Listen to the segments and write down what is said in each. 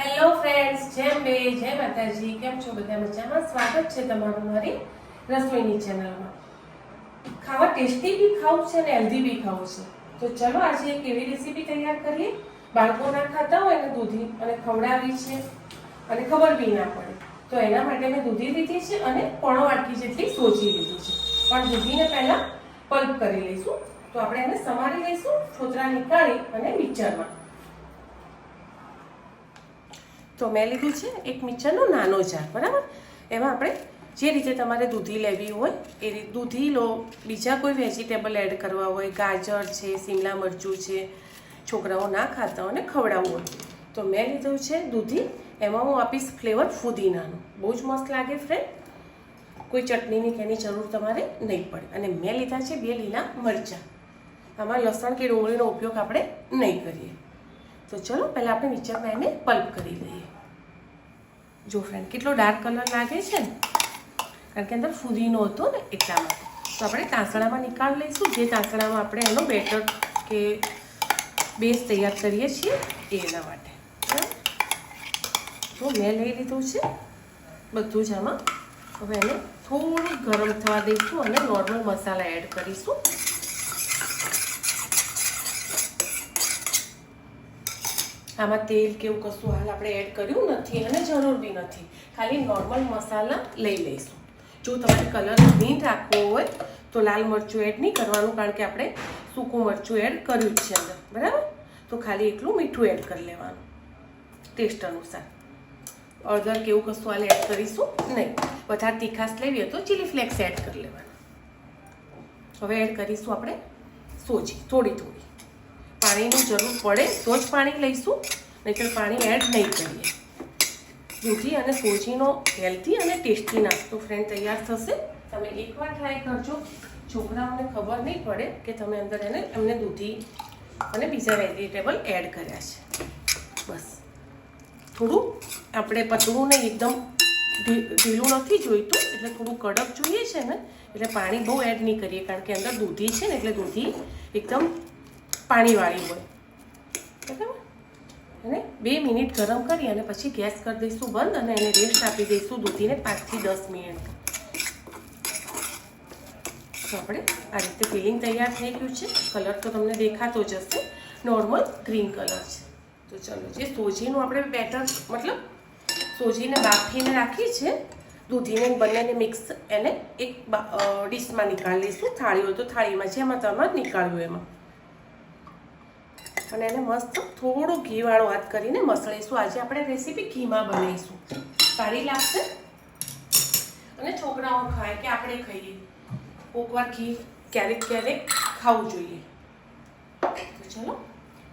Hello friends, જય માતાજી. કેમ છો બધા? મજામાં? સ્વાગત છે તમારું મારી રસોઈની ચેનલમાં. ખાવા ટેસ્ટી બી ખાવું છે અને હેલ્ધી બી ખાવું છે, તો ચલો આજે એક એવી રેસીપી તૈયાર કરીએ. બાળકો ના ખાતા હોય ને દૂધી અને ખવડાવી છે અને ખબર બી ના પડે, તો એના માટે મેં દૂધી લીધી છે અને પોણો વાટકી જેટલી સોજી લીધી છે. પણ દૂધીને પહેલા પલ્પ કરી લઈશું. તો આપણે એને સમારી લઈશું, છોતરા નીકાળી અને મિક્સરમાં. તો મેં લીધું છે એક મિક્સરનો નાનો જાર, બરાબર. એમાં આપણે જે રીતે તમારે દૂધી લેવી હોય એ રીતે દૂધી લો. બીજા કોઈ વેજીટેબલ એડ કરવા હોય, ગાજર છે, શિમલા મરચું છે, છોકરાઓ ના ખાતા હોય ને ખવડાવવું હોય, તો મેં લીધું છે દૂધી. એમાં હું આપીશ ફ્લેવર ફુદીનાનું, બહુ જ મસ્ત લાગે ફ્રેન્ડ. કોઈ ચટણીની કે એની જરૂર તમારે નહીં પડે. અને મેં લીધા છે 2 લીલા મરચાં. આમાં લસણ કે ડુંગળીનો ઉપયોગ આપણે નહીં કરીએ. તો ચલો પહેલાં આપણે મિક્સરમાં એને પલ્પ કરી લઈએ. જો ફ્રેન્ડ, કેટલો ડાર્ક કલર લાગે છે ને, કારણ કે અંદર ફુદીનો હતો ને એટલા માટે. તો આપણે તાંસણામાં નીકાળી લઈશું, જે તાંસણામાં આપણે એનો બેટર કે બેઝ તૈયાર કરીએ છીએ એના માટે. બરાબર. તો મેં લઈ લીધું છે બધું જ આમાં. હવે એને થોડું ગરમ થવા દઈશું અને નોર્મલ મસાલા એડ કરીશું. આમાં તેલ કે એવું કશું હાલ આપણે એડ કર્યું નથી અને જરૂર બી નથી. ખાલી નોર્મલ મસાલા લઈ લઈશું. જો તમારે કલર ગ્રીન રાખવો હોય તો લાલ મરચું એડ નહીં કરવાનું, કારણ કે આપણે સૂકું મરચું એડ કર્યું જ છે અંદર, બરાબર. તો ખાલી એટલું મીઠું એડ કરી લેવાનું ટેસ્ટ અનુસાર. હળદર કે એવું કશું હાલ એડ કરીશું નહીં. વધારે તીખાશ લેવી હોય તો ચીલી ફ્લેક્સ એડ કરી લેવાનું. હવે એડ કરીશું આપણે સોજી, થોડી થોડી. પાણીની જરૂર પડે તો જ પાણી લઈશું, નહીંતર પાણી એડ નહીં કરીએ. દૂધી અને સોજીનો હેલ્ધી અને ટેસ્ટી નાસ્તો ફ્રેન્ડ તૈયાર થશે. તમે એકવાર ટ્રાય કરજો. છોકરાઓને ખબર નહીં પડે કે તમે અંદર એમને દૂધી અને બીજા વેજીટેબલ એડ કર્યા છે. બસ થોડું આપણે પતળું ને એકદમ ઢીલું નથી જોઈતું, એટલે થોડું કડક જોઈએ છે ને, એટલે પાણી બહુ એડ નહીં કરીએ, કારણ કે અંદર દૂધી છે ને, એટલે દૂધી એકદમ પાણીવાળી હોય, બરાબર. અને 2 મિનિટ ગરમ કરી અને પછી ગેસ કરી દઈશું બંધ અને એને રેસ્ટ આપી દઈશું દૂધીને 5 થી 10 મિનિટ. તો આપણે આ રીતે ફિલિંગ તૈયાર થઈ ગયું છે. કલર તો તમને દેખાતો જ હશે, નોર્મલ ગ્રીન કલર છે. તો ચલો, જે સોજીનું આપણે બેટર મતલબ સોજીને બાફીને રાખી છે, દૂધીને બંનેને મિક્સ એને એક ડીશમાં નીકાળી લઈશું. થાળી હોય તો થાળીમાં, જેમાં તમારે નીકાળ્યું એમાં. અને એને મસ્ત થોડું ઘીવાળો હાથ કરીને મસળીશું. આજે આપણે રેસીપી ઘીમાં બનાવીશું, સારી લાગશે અને છોકરાઓ ખાય કે આપણે ખાઈએ. કોકવાર ઘી ક્યારેક ક્યારેક ખાવું જોઈએ. તો ચલો,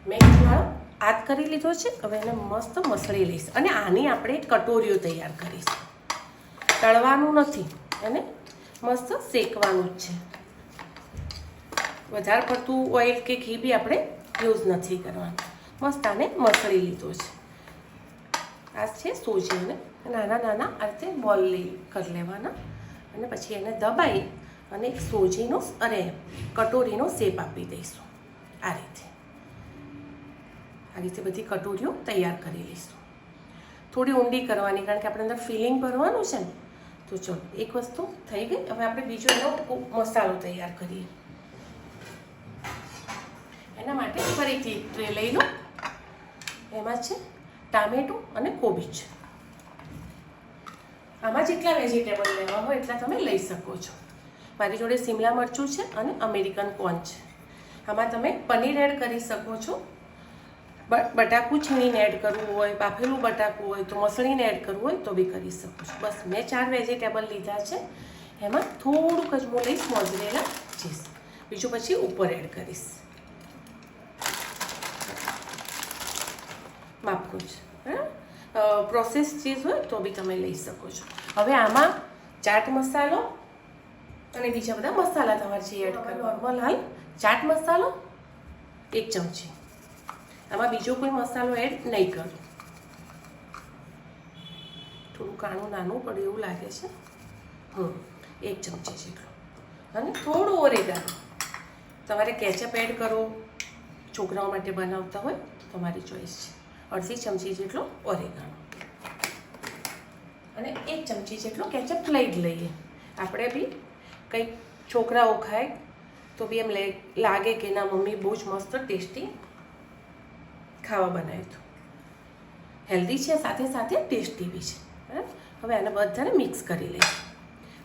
મેં ઘીવાળો હાથ કરી લીધો છે. હવે એને મસ્ત મસળી લઈશ અને આની આપણે કટોરીઓ તૈયાર કરીશું. તળવાનું નથી, એને મસ્ત શેકવાનું જ છે. વધારે પડતું ઓઇલ કે ઘી બી આપણે યુઝ નથી કરવાનું. મસ્ત આને મસળી લીધો છે. આ છે સોજીને નાના નાના આ રીતે બોલ કરી લેવાના અને પછી એને દબાઈ અને એક સોજીનો કટોરીનો શેપ આપી દઈશું. આ રીતે બધી કટોરીઓ તૈયાર કરી લઈશું. થોડી ઊંડી કરવાની, કારણ કે આપણે અંદર ફિલિંગ ભરવાનું છે ને. તો ચલો, એક વસ્તુ થઈ ગઈ. હવે આપણે બીજો એનો મસાલો તૈયાર કરીએ. એના માટે ફરીથી એક ટ્રે લઈ લો. એમાં છે ટામેટું અને કોબીજ. આમાં જેટલા વેજીટેબલ લેવા હોય એટલા તમે લઈ શકો છો. મારી જોડે શિમલા મરચું છે અને અમેરિકન કોર્ન છે. આમાં તમે પનીર એડ કરી શકો છો, બટાકું છીણીને એડ કરવું હોય, બાફેલું બટાકું હોય તો મસળીને એડ કરવું હોય તો બી કરી શકો છો. બસ મેં 4 વેજીટેબલ લીધા છે. એમાં થોડુંક જ હું લઈશ મોઝરેલા ચીઝ, બીજું પછી ઉપર એડ કરીશ. માપનું જ, બરાબર. પ્રોસેસ ચીઝ હોય તો બી તમે લઈ શકો છો. હવે આમાં ચાટ મસાલો અને બીજા બધા મસાલા તમારે જે એડ કરવા. નોર્મલ હાલ ચાટ મસાલો 1 ચમચી. આમાં બીજો કોઈ મસાલો એડ નહીં કરું. થોડું કાણું નાનું પડ્યું એવું લાગે છે. 1 ચમચી જેટલું. અને થોડું ઓરેગાનો. તમારે કેચઅપ એડ કરો, છોકરાઓ માટે બનાવતા હોય તો તમારી ચોઈસ છે. અડધી ચમચી જેટલો ઓરેગાનો અને 1 ચમચી જેટલો કેચઅપ લઈ જ લઈએ. આપણે બી કંઈક છોકરાઓ ખાય તો બી એમ લાગે કે ના મમ્મી બહુ જ મસ્ત ટેસ્ટી ખાવા બનાવ્યું હતું. હેલ્ધી છે સાથે સાથે ટેસ્ટી બી છે. બરાબર, હવે આને બધાને મિક્સ કરી લઈએ.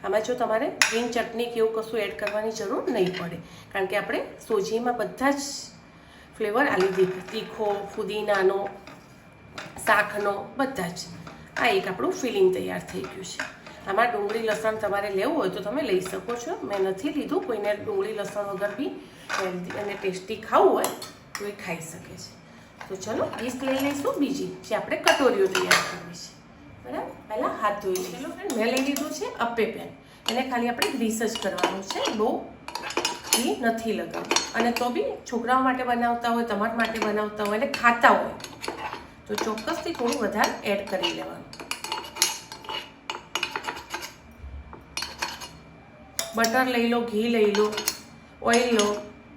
આમાં જો તમારે ગ્રીન ચટણી કે એવું કશું એડ કરવાની જરૂર નહીં પડે, કારણ કે આપણે સોજીમાં બધા જ ફ્લેવર આલી દીધું, તીખો, ફુદીનાનો, શાકનો, બધા જ. આ એક આપણું ફિલિંગ તૈયાર થઈ ગયું છે. આમાં ડુંગળી લસણ તમારે લેવું હોય તો તમે લઈ શકો છો. મેં નથી લીધું. કોઈને ડુંગળી લસણ વગર બી હેલ્ધી અને ટેસ્ટી ખાવું હોય તો એ ખાઈ શકે છે. તો ચલો ડીશ લઈ લઈશું બીજી, જે આપણે કટોરીઓ તૈયાર કરવી છે. બરાબર, પહેલાં હાથ ધોઈ લઈએ. ચલો ફ્રેન્ડ, મેં લઈ લીધું છે અપ્પે પેન. એને ખાલી આપણે ગ્રીસ જ કરવાનું છે, બહુ ઘી નથી લગાવવું. અને તો બી છોકરાઓ માટે બનાવતા હોય, તમારા માટે બનાવતા હોય અને ખાતા હોય તો ચોક્કસથી થોડું વધારે એડ કરી લેવાનું. બટર લઈ લો, ઘી લઈ લો, ઓઇલ લો,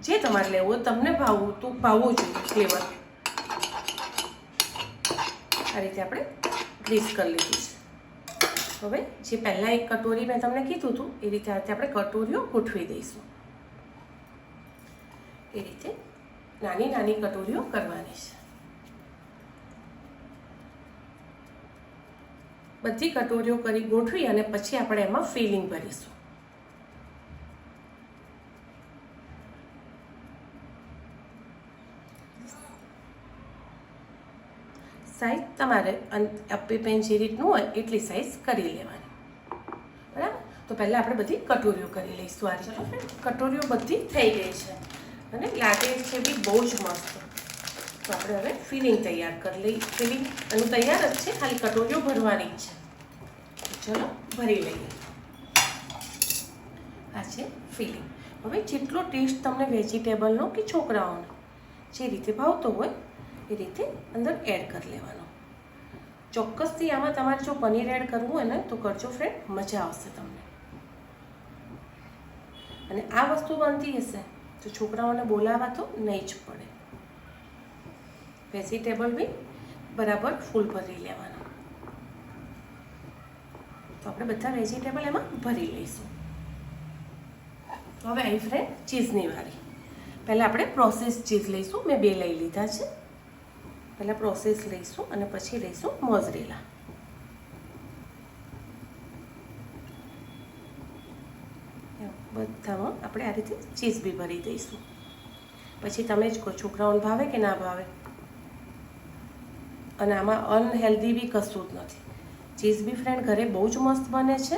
જે તમારે લેવું હોય, તમને ભાવવું જોઈએ ફ્લેવર. આ રીતે આપણે ગ્રીસ કરી લીધું છે. હવે જે પહેલાં એક કટોરી મેં તમને કીધું હતું એ રીતે આપણે કટોરીઓ ગોઠવી દઈશું. એ રીતે નાની નાની કટોરીઓ કરવાની છે. બધી કટોરીઓ કરી ગોઠવી અને પછી આપણે એમાં ફિલિંગ ભરીશું. સાઈઝ તમારે અપ્પે પેન જે રીતનું હોય એટલી સાઈઝ કરી લેવાની. બરાબર, તો પહેલાં આપણે બધી કટોરીઓ કરી લઈશું. આ રીતે કટોરીઓ બધી થઈ ગઈ છે અને લાગે છે બી બહુ જ મસ્ત. તો આપણે હવે ફિલિંગ તૈયાર કરી લઈએ. ફિલિંગ એનું તૈયાર જ છે, ખાલી કટોરીઓ ભરવાની જ છે. ચલો ભરી લઈએ. આ છે ફિલિંગ. હવે જેટલો ટેસ્ટ તમને વેજીટેબલનો કે છોકરાઓનો જે રીતે ભાવતો હોય એ રીતે અંદર એડ કરી લેવાનો. ચોક્કસથી આમાં તમારે જો પનીર એડ કરવું હોય ને તો કરજો ફ્રેન્ડ, મજા આવશે તમને. અને આ વસ્તુ બનતી હશે તો છોકરાઓને બોલાવવા તો નહીં જ પડે. વેજીટેબલ બી બરાબર ફૂલ ભરી લેવાના. તો આપણે બધા વેજીટેબલ એમાં ભરી લઈશું. હવે આવી ફ્રેન્ડ ચીઝની વારી. પહેલાં આપણે પ્રોસેસ ચીઝ લઈશું. મેં 2 લઈ લીધા છે. પહેલાં પ્રોસેસ લઈશું અને પછી લઈશું મોઝરેલા. બધામાં આપણે આ રીતે ચીઝ બી ભરી દઈશું. પછી તમે જ કહો છોકરાઓને ભાવે કે ના ભાવે. અને આમાં અનહેલ્ધી બી કશું જ નથી. ચીઝ બી ફ્રેન્ડ ઘરે બહુ જ મસ્ત બને છે.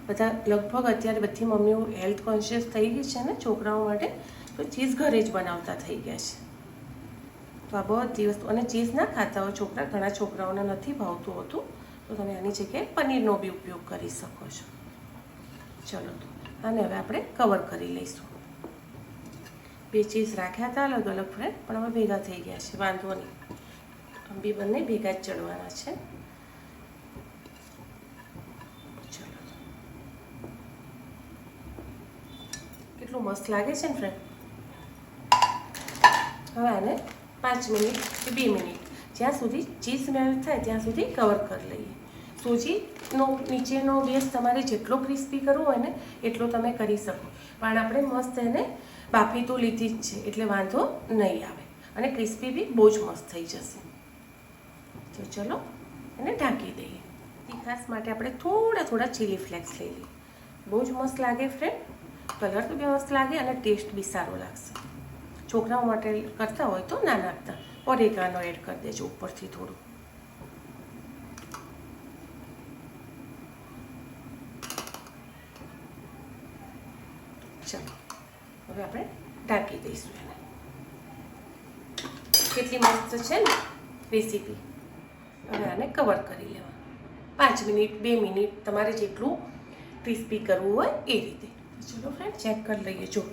બધા લગભગ અત્યારે બધી મમ્મીઓ હેલ્થ કોન્શિયસ થઈ ગઈ છે ને છોકરાઓ માટે, તો ચીઝ ઘરે જ બનાવતા થઈ ગયા છે. તો આ બધી વસ્તુ, અને ચીઝ ના ખાતા હોય છોકરા, ઘણા છોકરાઓને નથી ભાવતું હોતું, તો તમે આની જગ્યાએ પનીરનો બી ઉપયોગ કરી શકો છો. ચલો તો આને હવે આપણે કવર કરી લઈશું. 2 ચીઝ રાખ્યા હતા અલગ અલગ ફ્રેન્ડ, પણ હવે ભેગા થઈ ગયા છે, વાંધો નહીં. આમ બી બંને ભેગા જ ચડવાના છે. ચલો, કેટલું મસ્ત લાગે છે ને ફ્રેન્ડ. હવે આને 5 મિનિટ કે 2 મિનિટ જ્યાં સુધી ચીઝ મેલ્ટ થાય ત્યાં સુધી કવર કરી લઈએ. સૂજીનો નીચેનો બેઝ તમારે જેટલો ક્રિસ્પી કરવો હોય ને એટલો તમે કરી શકો, પણ આપણે મસ્ત એને બાફી તો લીધી જ છે એટલે વાંધો નહીં આવે અને ક્રિસ્પી બી બહુ જ મસ્ત થઈ જશે. તો ચલો એને ઢાંકી દઈએ. તીખાસ માટે આપણે થોડા ચીલી ફ્લેક્સ લઈ લઈએ. બહુ જ મસ્ત લાગે ફ્રેન્ડ, કલર તો બી મસ્ત લાગે અને ટેસ્ટ બી સારો લાગશે. છોકરાઓ માટે કરતા હોય તો ના નાખતા, ઓરેગાનો એડ કરી દેજો ઉપરથી થોડું. ચલો હવે આપણે ઢાંકી દઈશું એને. કેટલી મસ્ત છે ને રેસીપી. હવે આને કવર કરી લેવાનું. 5 મિનિટ 2 મિનિટ તમારે જેટલું ક્રિસ્પી કરવું હોય એ રીતે. ચલો ફ્રેન્ડ ચેક કરી લઈએ. જો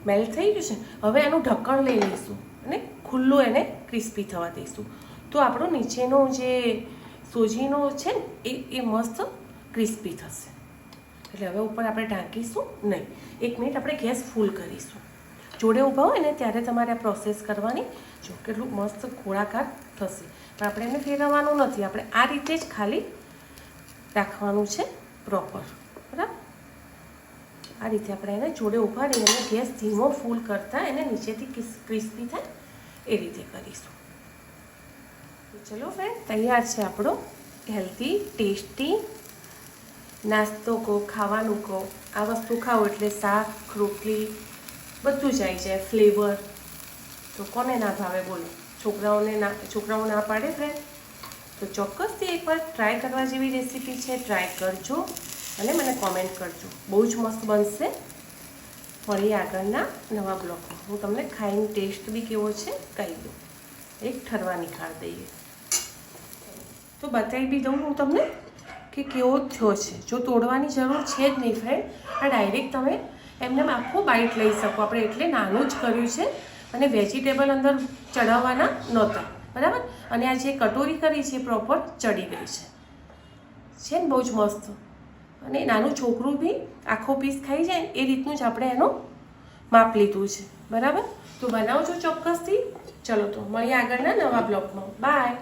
મેલ્ટ થઈ ગયું છે. હવે એનું ઢક્કણ લઈ લઈશું અને ખુલ્લું એને ક્રિસ્પી થવા દઈશું. તો આપણો નીચેનો જે સોજીનો છે ને એ મસ્ત ક્રિસ્પી થશે. એટલે હવે ઉપર આપણે ઢાંકીશું નહીં. 1 મિનિટ આપણે ગેસ ફૂલ કરીશું. જોડે ઊભા હોય ને ત્યારે તમારે આ પ્રોસેસ કરવાની. જો કેટલું મસ્ત ગોળાકાર થશે. પણ આપણે એને ફેરવવાનું નથી, આપણે આ રીતે જ ખાલી રાખવાનું છે પ્રોપર, બરાબર. આ રીતે આપણે એને જોડે ઉભાડીને ગેસ ધીમો ફૂલ કરતાં એને નીચેથી ક્રિસ્પી થાય એ રીતે કરીશું. ચલો ફ્રેન્ડ, તૈયાર છે આપણો હેલ્ધી ટેસ્ટી નાસ્તો કહો, ખાવાનું કહો. આ વસ્તુ ખાઓ એટલે શાક, રોટલી બધું જ આવી જાય, ફ્લેવર. તો કોને ના ભાવે બોલો? છોકરાઓ ના પાડે ફ્રેન્ડ? તો ચોક્કસથી એકવાર ટ્રાય કરવા જેવી રેસીપી છે, ટ્રાય કરજો અને મને કોમેન્ટ કરજો. બહુ જ મસ્ત બનશે. મળીએ આગળના નવા બ્લોગમાં. હું તમને ખાઈને ટેસ્ટ બી કેવો છે કહી દઉં, એક ઠરવા નીકાળી દઈએ તો બતાવી બી દઉં હું તમને કે કેવો થયો છે. જો તોડવાની જરૂર છે જ નહીં ફ્રેન્ડ, આ ડાયરેક્ટ તમે એમને આખો બાઈટ લઈ શકો. આપણે એટલે નાનું જ કર્યું છે અને વેજીટેબલ અંદર ચડાવવાના નહોતા, બરાબર. અને આ જે કટોરી કરી છે પ્રોપર ચડી ગઈ છે ને બહુ જ મસ્ત. અને નાનું છોકરું બી આખો પીસ ખાઈ જાય એ રીતનું જ આપણે એનો માપ લીધું છે, બરાબર. તો બનાવજો ચોક્કસથી. ચલો તો મળીએ આગળના નવા બ્લોગમાં. બાય.